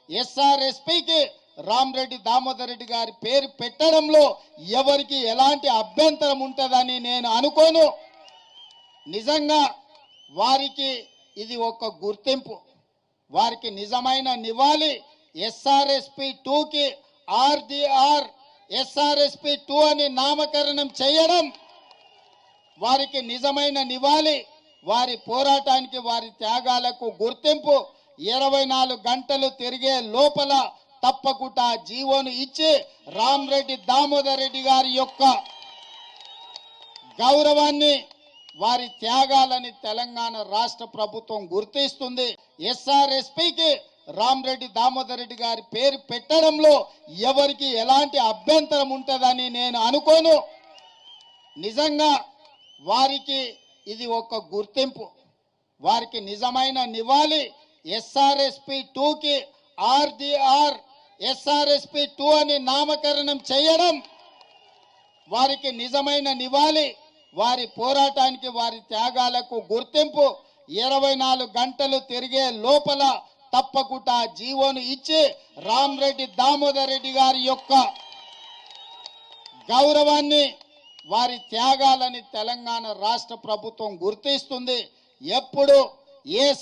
ఎస్ఆర్ఎస్పీకి రామరెడ్డి దామోదర్ రెడ్డి గారి పేరు పెట్టడంలో ఎవరికి ఎలాంటి అభ్యంతరం ఉంటుందని నేను అనుకోను. నిజంగా వారికి ఇది ఒక గుర్తింపు, వారికి నిజమైన నివాళి. ఎస్ఆర్ఎస్పీ 2కి ఆర్డీఆర్ ఎస్ఆర్ఎస్పీ 2 అని నామకరణం చేయడం వారికి నిజమైన నివాళి, వారి పోరాటానికి వారి త్యాగాలకు గుర్తింపు. 24 గంటలు తిరిగే లోపల తప్పకుండా జీవోను ఇచ్చి రామరెడ్డి దామోదర్ రెడ్డి గారి యొక్క గౌరవాన్ని వారి త్యాగాలని తెలంగాణ రాష్ట్ర ప్రభుత్వం గుర్తిస్తుంది. ఎస్ఆర్ఎస్పీకి రామరెడ్డి దామోదర్ రెడ్డి గారి పేరు పెట్టడంలో ఎవరికి ఎలాంటి అభ్యంతరం ఉంటుందని నేను అనుకోను. నిజంగా వారికి ఇది ఒక గుర్తింపు, వారికి నిజమైన నివాళి. ఎస్ఆర్ఎస్పీ 2కి ఆర్డీఆర్ ఎస్ఆర్ఎస్పీ 2 అని నామకరణం చేయడం వారికి నిజమైన నివాళి, వారి పోరాటానికి వారి త్యాగాలకు గుర్తింపు. 24 గంటలు తిరిగే లోపల తప్పకుండా జీవోను ఇచ్చి రామరెడ్డి దామోదర్ రెడ్డి గారి యొక్క గౌరవాన్ని వారి త్యాగాలని తెలంగాణ రాష్ట్ర ప్రభుత్వం గుర్తిస్తుంది. ఎప్పుడు ఏ